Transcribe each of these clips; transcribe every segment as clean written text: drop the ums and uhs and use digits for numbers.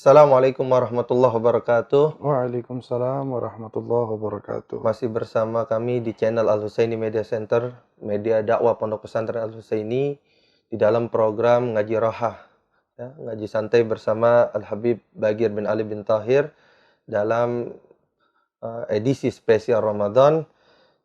Assalamualaikum warahmatullahi wabarakatuh. Waalaikumsalam warahmatullahi wabarakatuh. Masih bersama kami di channel Al-Husaini Media Center, media dakwah Pondok Pesantren Al-Husaini di dalam program Ngaji Rohah, ya, ngaji santai bersama Al-Habib Bagir bin Ali bin Tahir dalam edisi spesial Ramadan.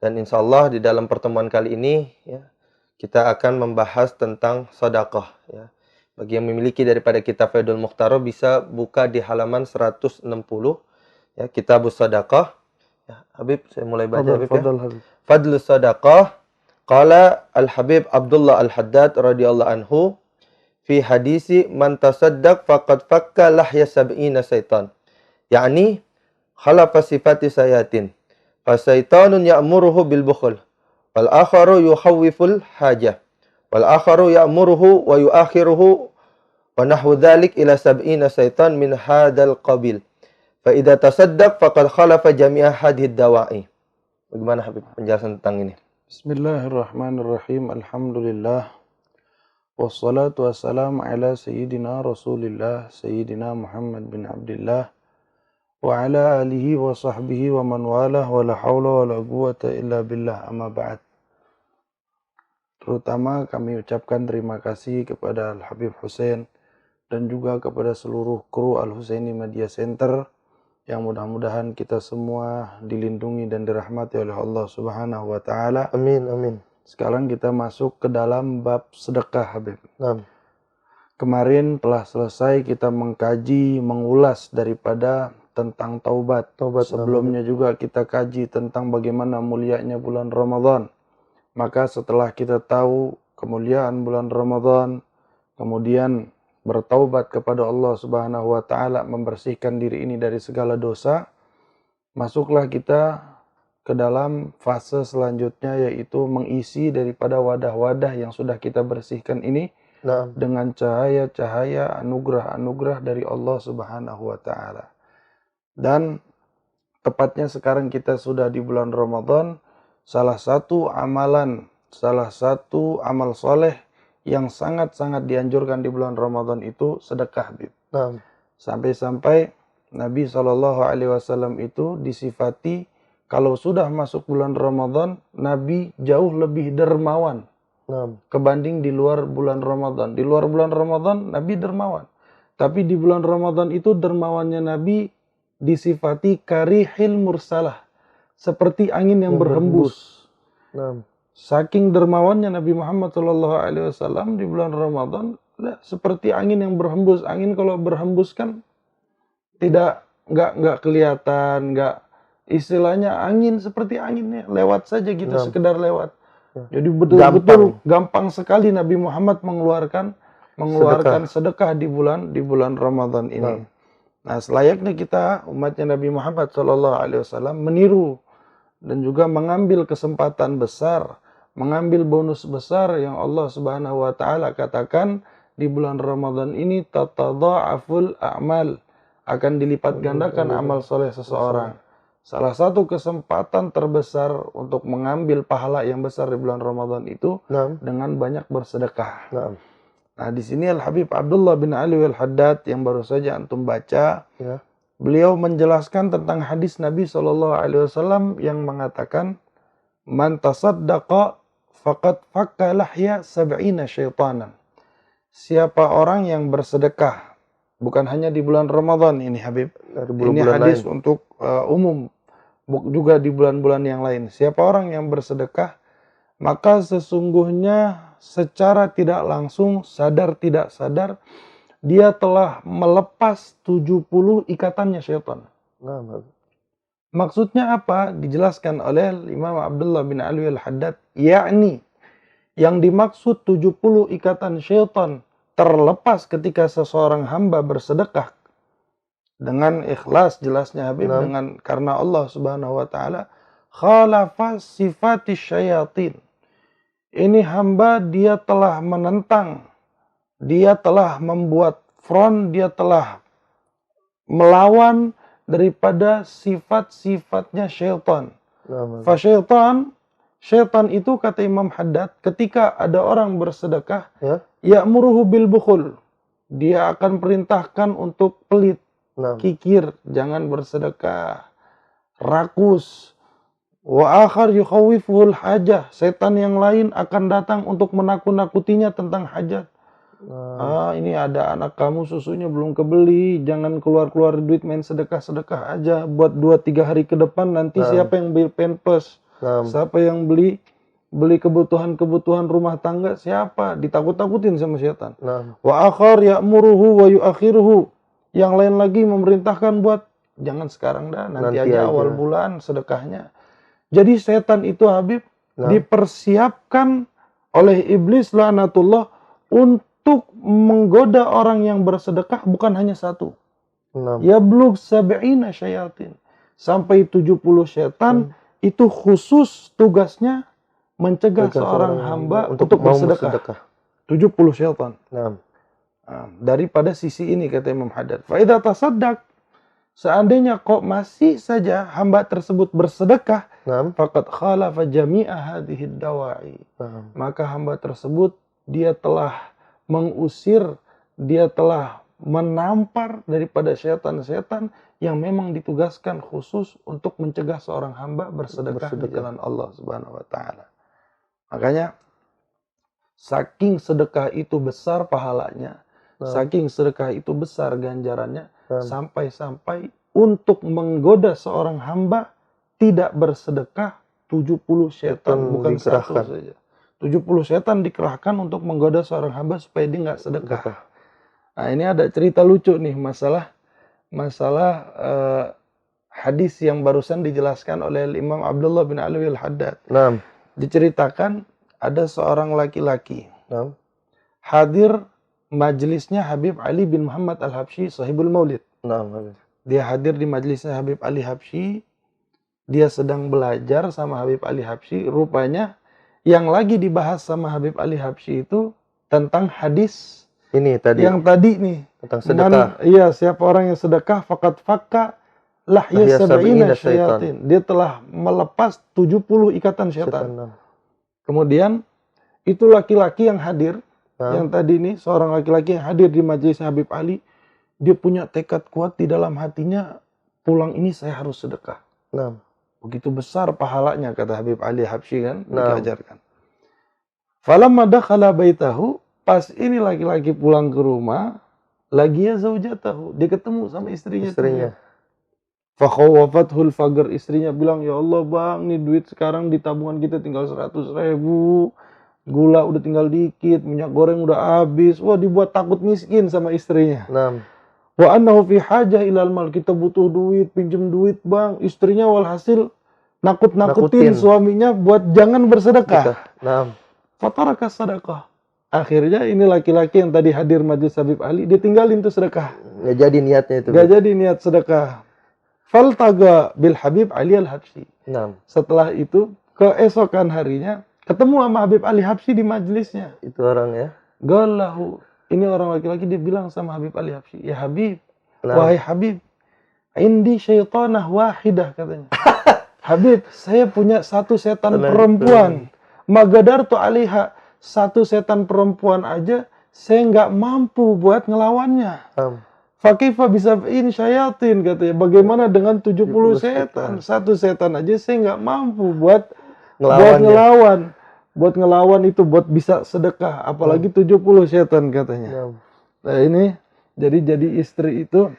Dan insya Allah di dalam pertemuan kali ini ya, kita akan membahas tentang sedekah. Ya. Bagi yang memiliki daripada kitab Faidul Mukhtaroh bisa buka di halaman 160 ya, Kitabus Shadaqah. Ya, Habib, saya mulai baca Habib ya. Habib. Fadlus Shadaqah. Qala Al-Habib Abdullah Al-Haddad radhiyallahu anhu fi hadisi man tasaddaq faqad fakka lahya sab'ina syaitan. Yani khalafa sifati sayatin. Fasaitanun ya'muruhu bil bukhl. Wal akharu yukhawwiful hajah. Wal akharu ya'muruhu wa yuakhiruhu wa nahwu dzalik ila sab'ina syaitan min hadzal qabil. Fa idza tasaddaq faqad khalafa jami'a hadhihi dawa'i. Bagaimana Habib penjelasan tentang ini? Bismillahirrahmanirrahim. Alhamdulillah. Wassalatu wassalamu ala sayyidina Rasulillah Sayyidina Muhammad bin Abdullah wa ala alihi wa sahbihi wa man walah wa la hawla wa la quwwata illa billah, amma ba'd. Terutama kami ucapkan terima kasih kepada Al-Habib Husain dan juga kepada seluruh kru Al-Husaini Media Center yang mudah-mudahan kita semua dilindungi dan dirahmati oleh Allah Subhanahu wa taala. Amin, amin. Sekarang kita masuk ke dalam bab sedekah, Habib. Nah. Kemarin telah selesai kita mengkaji, mengulas daripada tentang taubat. Sebelumnya juga kita kaji tentang bagaimana mulianya bulan Ramadan. Maka setelah kita tahu kemuliaan bulan Ramadan, kemudian bertaubat kepada Allah Subhanahu wa taala, membersihkan diri ini dari segala dosa, masuklah kita ke dalam fase selanjutnya, yaitu mengisi daripada wadah-wadah yang sudah kita bersihkan ini dengan cahaya-cahaya anugerah-anugerah dari Allah Subhanahu wa taala. Dan tepatnya sekarang kita sudah di bulan Ramadan. Salah satu amal soleh yang sangat-sangat dianjurkan di bulan Ramadan itu sedekah. Sampai-sampai Nabi SAW itu disifati kalau sudah masuk bulan Ramadan, Nabi jauh lebih dermawan kebanding di luar bulan Ramadan. Di luar bulan Ramadan, Nabi dermawan. Tapi di bulan Ramadan itu dermawannya Nabi disifati karihil mursalah, seperti angin yang berhembus. Saking dermawannya Nabi Muhammad SAW di bulan Ramadan, seperti angin yang berhembus. Angin kalau berhembus kan nggak kelihatan, istilahnya angin seperti anginnya lewat saja gitu, sekedar lewat. Jadi betul-betul gampang sekali Nabi Muhammad mengeluarkan sedekah di bulan Ramadan ini. Nah, selayaknya kita umatnya Nabi Muhammad SAW meniru dan juga mengambil kesempatan besar, mengambil bonus besar yang Allah Subhanahu wa taala katakan di bulan Ramadan ini, tatadha'aful a'mal, akan dilipat gandakan amal soleh seseorang. Salah satu kesempatan terbesar untuk mengambil pahala yang besar di bulan Ramadan itu dengan banyak bersedekah. Nah, di sini Al-Habib Abdullah bin Ali Al-Haddad yang baru saja antum baca, beliau menjelaskan tentang hadis Nabi SAW yang mengatakan, man tasaddaqa faqad fakka lahya sab'ina syaitanan. Siapa orang yang bersedekah, bukan hanya di bulan Ramadan ini Habib, ini hadis lain untuk umum, juga di bulan-bulan yang lain. Siapa orang yang bersedekah, maka sesungguhnya secara tidak langsung, sadar tidak sadar, dia telah melepas 70 ikatannya syaitan. Maksudnya apa? Dijelaskan oleh Imam Abdullah bin Ali Al-Haddad, yakni yang dimaksud 70 ikatan syaitan terlepas ketika seseorang hamba bersedekah dengan ikhlas, jelasnya Habib, dengan karena Allah Subhanahu wa taala, khalafa sifati syayatin. Ini hamba dia telah menentang, dia telah membuat front, dia telah melawan daripada sifat-sifatnya syaitan. Syaitan itu kata Imam Haddad, ketika ada orang bersedekah, ya'muruhu bil bukhul, dia akan perintahkan untuk pelit. Naam. kikir, jangan bersedekah, rakus. Wa akhar yukhawifuhul hajah, setan yang lain akan datang untuk menakut-nakutinya tentang hajat. Ini ada anak kamu susunya belum kebeli, jangan keluar-keluar duit main sedekah-sedekah aja buat 2-3 hari ke depan, nanti siapa yang beli pampers? Siapa yang beli kebutuhan-kebutuhan rumah tangga, siapa? Ditakut-takutin sama setan. Wa akhar ya'muruhu wa yu'akhiruhu. Yang lain lagi memerintahkan buat jangan sekarang dah, nanti aja awal bulan sedekahnya. Jadi setan itu Habib dipersiapkan oleh iblis laknatullah untuk menggoda orang yang bersedekah, bukan hanya satu. Yablugh sab'ina syayatin. Sampai 70 setan itu khusus tugasnya mencegah seorang hamba untuk bersedekah. 70 setan. Daripada sisi ini kata Imam Haddad. Fa idza tasaddaq, seandainya kok masih saja hamba tersebut bersedekah, faqad khalafa jami'a hadhihi dawa'i. Maka hamba tersebut dia telah mengusir, dia telah menampar daripada setan-setan yang memang ditugaskan khusus untuk mencegah seorang hamba bersedekah di jalan Allah Subhanahu wa taala. Makanya saking sedekah itu besar pahalanya, saking sedekah itu besar ganjarannya, sampai-sampai untuk menggoda seorang hamba tidak bersedekah 70 setan, bukan satu saja. 70 setan dikerahkan untuk menggoda seorang hamba supaya dia nggak sedekah. Nah, ini ada cerita lucu nih masalah hadis yang barusan dijelaskan oleh Imam Abdullah bin Alwi al-Haddad. Diceritakan ada seorang laki-laki hadir majelisnya Habib Ali bin Muhammad al-Habsyi sahibul Maulid. Dia hadir di majelisnya Habib Ali Habsyi. Dia sedang belajar sama Habib Ali Habsyi. Rupanya yang lagi dibahas sama Habib Ali Habsyi itu tentang hadis ini tadi. Yang tadi nih tentang sedekah. Iya, siapa orang yang sedekah faqad fakka lahya sab'ina syayatin. Dia telah melepas 70 ikatan syaitan. Kemudian itu laki-laki yang hadir, yang tadi nih seorang laki-laki yang hadir di majelis Habib Ali, dia punya tekad kuat di dalam hatinya, pulang ini saya harus sedekah. Begitu besar pahalanya kata Habib Ali Habsyi kan, diajarkan. Falamma dakhala baitahu, pas ini laki-laki pulang ke rumah, lagi ya zaujatahu, dia ketemu sama istrinya. Fa khawafathul faqr, istrinya bilang, "Ya Allah, Bang, nih duit sekarang di tabungan kita tinggal 100.000. Gula udah tinggal dikit, minyak goreng udah habis." Wah, dibuat takut miskin sama istrinya. Wa annahu fi hajah ilal mal, kita butuh duit, pinjem duit, Bang. Istrinya walhasil nakut-nakutin suaminya buat jangan bersedekah. Fataraka sedekah. Akhirnya ini laki-laki yang tadi hadir majelis Habib Ali, dia tinggalin tuh sedekah. Gak jadi niatnya itu. Gak jadi niat sedekah. Faltaga bil Habib Ali al-Habsyi. Setelah itu, keesokan harinya, ketemu sama Habib Ali Habsyi di majelisnya. Itu orang ya. Galahu. Ini orang laki-laki, dia bilang sama Habib Ali Habsyi, "Ya Habib, wahai Habib, indi syaitanah wahidah," katanya. "Habib, saya punya satu setan perempuan. Magadartu alaiha, satu setan perempuan aja saya nggak mampu buat ngelawannya. Fakifa bisa in syayatin," katanya. "Bagaimana dengan 70 setan? Satu setan aja saya nggak mampu buat ngelawan. Buat ngelawan itu, buat bisa sedekah, apalagi 70 setan," katanya. Nah ini jadi istri itu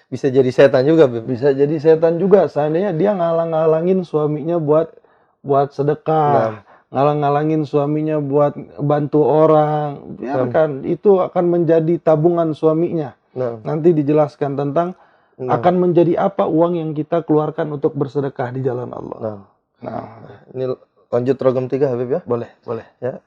bisa jadi setan juga, bisa jadi setan juga. Seandainya dia ngalang-ngalangin suaminya buat sedekah, ngalang-ngalangin suaminya buat bantu orang, biarkan itu akan menjadi tabungan suaminya. Nanti dijelaskan tentang akan menjadi apa uang yang kita keluarkan untuk bersedekah di jalan Allah. Ini lanjut program 3 Habib ya? Boleh ya.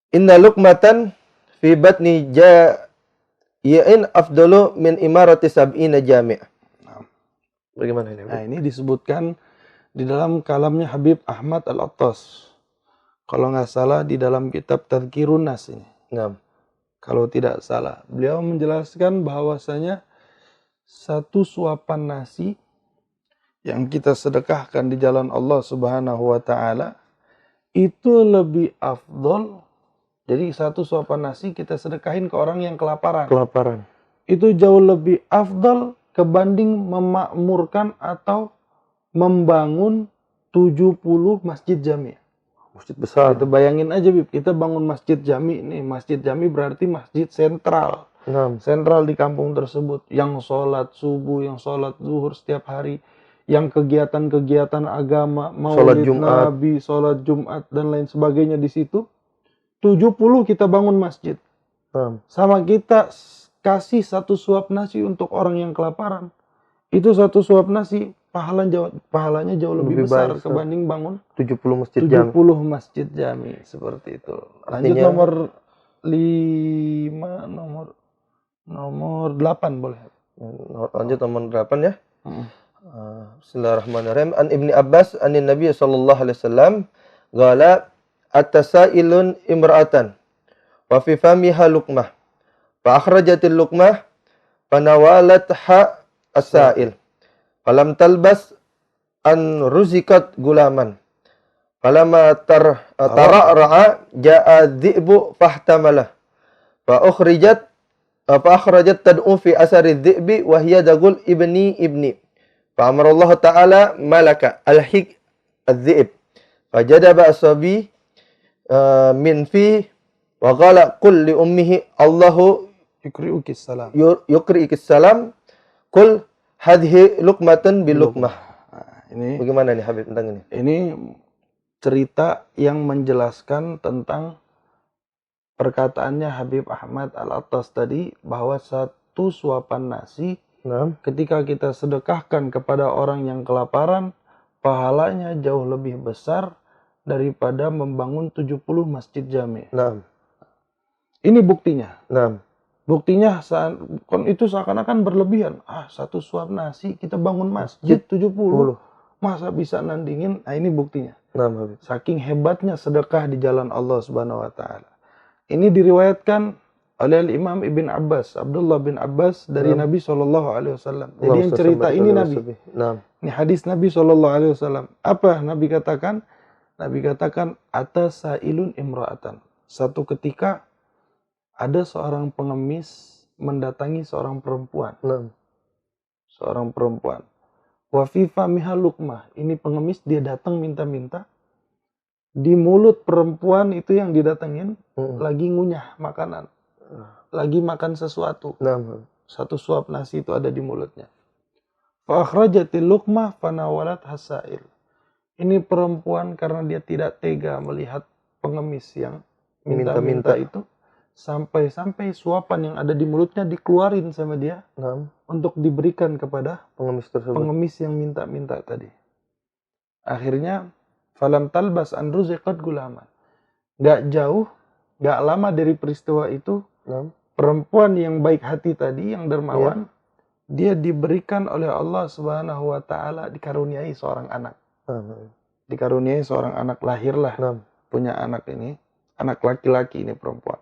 Inna luqmatan fi batni ja'in afdalu min imarati sab'ina jami'. Bagaimana ini? Nah, ini disebutkan di dalam kalamnya Habib Ahmad Al-Attas. Kalau nggak salah di dalam kitab Tadhkirun Nas ini. Kalau tidak salah, beliau menjelaskan bahwasanya satu suapan nasi yang kita sedekahkan di jalan Allah Subhanahu wa taala itu lebih afdol. Jadi satu suapan nasi kita sedekahin ke orang yang kelaparan. itu jauh lebih afdal kebanding memakmurkan atau membangun 70 masjid jami. Masjid besar. Kita bayangin aja, Bib, kita bangun masjid jami nih. Masjid jami berarti masjid sentral. Sentral di kampung tersebut. Yang sholat subuh, yang sholat zuhur setiap hari. Yang kegiatan-kegiatan agama, maulid Nabi, sholat Jumat, dan lain sebagainya di situ. 70 kita bangun masjid. Sama kita kasih satu suap nasi untuk orang yang kelaparan. Itu satu suap nasi, pahalanya jauh lebih besar kebanding bangun 70 masjid 70 masjid jami. Seperti itu. Lanjut nomor 5, nomor 8 boleh. Lanjut nomor 8 ya. Bismillahirrahmanirrahim. An Ibni Abbas anin Nabi sallallahu alaihi wasallam qala at-tasailun imra'atan wa fi famiha luqmah fa akhrajatil luqmah fa nawalatha as-sa'il falam talbas an ruzikat gulaman falamma tara'ra'a ja'a dhi'bu fahtamalah fa akhrajat tad'u fi asari dhi'bi wa hiya dagul ibni fa amara Allah ta'ala malaka alhiq adh-dhi'b fajadaba asabi min fi wa qala qul li ummihi Allahu yukri'ukis salam qul hadhihi luqmatan bil luqmah. Ini bagaimana nih Habib tentang ini? Ini cerita yang menjelaskan tentang perkataannya Habib Ahmad Al-Attas tadi, bahwa satu suapan nasi ketika kita sedekahkan kepada orang yang kelaparan, pahalanya jauh lebih besar daripada membangun 70 masjid jami. Ini buktinya. Buktinya itu seakan-akan berlebihan. Satu suap nasi kita bangun masjid 70. Masa bisa nandingin? Nah, ini buktinya. Saking hebatnya sedekah di jalan Allah Subhanahu wa taala. Ini diriwayatkan oleh Imam Ibn Abbas, Abdullah bin Abbas dari Nabi sallallahu alaihi wasallam. Jadi yang cerita ini Nabi. Ini hadis Nabi sallallahu alaihi wasallam. Apa Nabi katakan? Nabi katakan atasailun imra'atan. Satu ketika ada seorang pengemis mendatangi seorang perempuan. Seorang perempuan. Wa fi famiha luqmah. Ini pengemis, dia datang minta-minta. Di mulut perempuan itu yang didatengin lagi ngunyah makanan. Lagi makan sesuatu. Satu suap nasi itu ada di mulutnya. Fa akhrajatil luqmah fanawalat hasail. Ini perempuan karena dia tidak tega melihat pengemis yang minta-minta itu. Sampai-sampai suapan yang ada di mulutnya dikeluarin sama dia untuk diberikan kepada pengemis tersebut. Pengemis yang minta-minta tadi. Akhirnya falam talbas an ruziqat gulaman. Gak jauh, gak lama dari peristiwa itu, perempuan yang baik hati tadi, yang dermawan, dia diberikan oleh Allah Subhanahu wa taala, dikaruniai seorang anak. Dikaruniai seorang anak, lahirlah punya anak ini, anak laki-laki ini perempuan.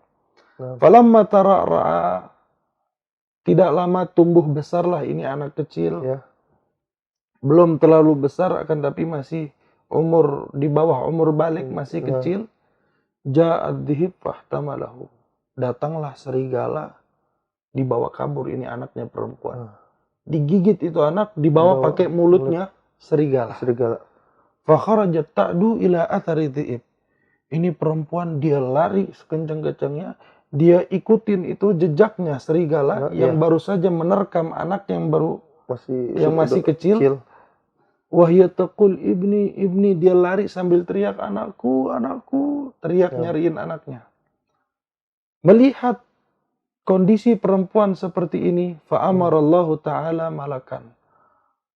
Falamma tara'ra'a, tidak lama tumbuh besarlah ini anak kecil. Belum terlalu besar, akan tapi masih di bawah umur balik, masih kecil. Ja'ad dhib fahtamalahu. Datanglah serigala, dibawa kabur ini anaknya perempuan. Digigit itu anak, dibawa pakai mulutnya serigala. Fa kharajat ta'du ila athari dhi'ib. Ini perempuan dia lari sekencang-kencangnya, dia ikutin itu jejaknya serigala yang baru saja menerkam anak yang masih kecil. Wahya taqul ibni, dia lari sambil teriak, anakku, teriak nyariin anaknya. Melihat kondisi perempuan seperti ini, fa amarallahu taala malakan.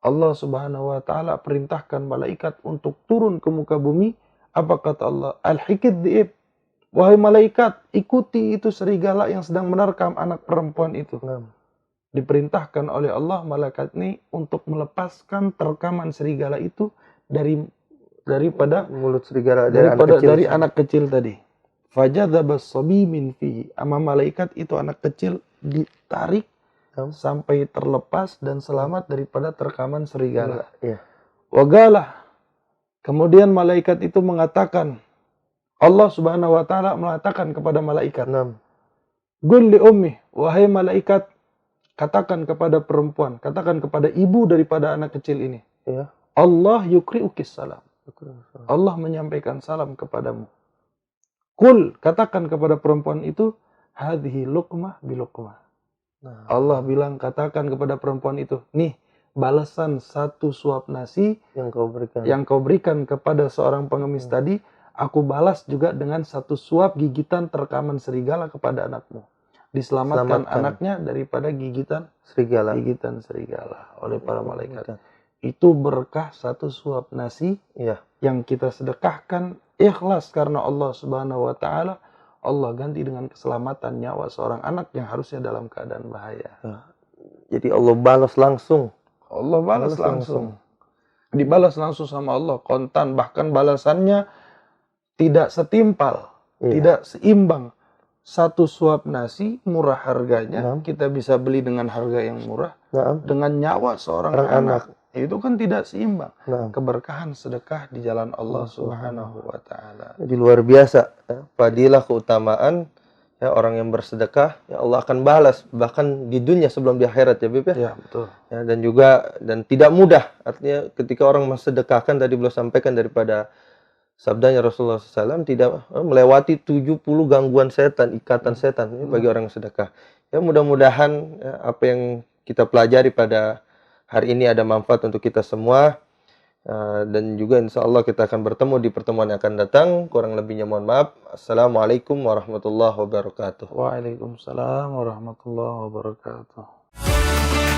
Allah Subhanahu wa taala perintahkan malaikat untuk turun ke muka bumi. Apa kata Allah? Al-hikid dhi'ib. Wahai malaikat, ikuti itu serigala yang sedang menerkam anak perempuan itu. Diperintahkan oleh Allah malaikat ini untuk melepaskan terkaman serigala itu daripada mulut serigala, dari anak kecil tadi. Fajadzabas sabi min fihi. Ama malaikat itu anak kecil ditarik sampai terlepas dan selamat daripada terkaman serigala. Wagalah. Kemudian malaikat itu mengatakan, Allah Subhanahu wa taala mengatakan kepada malaikat, Qul li ummi, wahai malaikat, katakan kepada perempuan, katakan kepada ibu daripada anak kecil ini, Ya. Allah yukri'ukis salam. Allah menyampaikan salam kepadamu. Kul, katakan kepada perempuan itu, hadhihi luqmah biluqmah. Nah, Allah bilang, katakan kepada perempuan itu, nih, balasan satu suap nasi yang kau berikan. yang kau berikan kepada seorang pengemis tadi, aku balas juga dengan satu suap gigitan terkaman serigala kepada anakmu. Diselamatkan anaknya daripada gigitan serigala oleh para malaikat. Itu berkah satu suap nasi Ya. yang kita sedekahkan ikhlas karena Allah Subhanahu wa taala. Allah ganti dengan keselamatan nyawa seorang anak yang harusnya dalam keadaan bahaya. Jadi Allah balas langsung. Allah balas langsung. Dibalas langsung sama Allah, kontan, bahkan balasannya tidak setimpal, tidak seimbang. Satu suap nasi murah harganya, kita bisa beli dengan harga yang murah, dengan nyawa seorang anak. Itu kan tidak seimbang. Keberkahan sedekah di jalan Allah Subhanahu wa taala. Jadi luar biasa ya, fadilah keutamaan ya, orang yang bersedekah ya Allah akan balas bahkan di dunia sebelum di akhirat ya Bib ya. Ya, betul. Ya, dan tidak mudah. Artinya ketika orang mensedekahkan tadi beliau sampaikan daripada sabdanya Rasulullah SAW, tidak melewati 70 gangguan setan, ikatan setan ini bagi orang yang sedekah. Ya mudah-mudahan ya, apa yang kita pelajari pada hari ini ada manfaat untuk kita semua. Dan juga insya Allah kita akan bertemu di pertemuan yang akan datang. Kurang lebihnya mohon maaf. Assalamualaikum warahmatullahi wabarakatuh. Waalaikumsalam warahmatullahi wabarakatuh.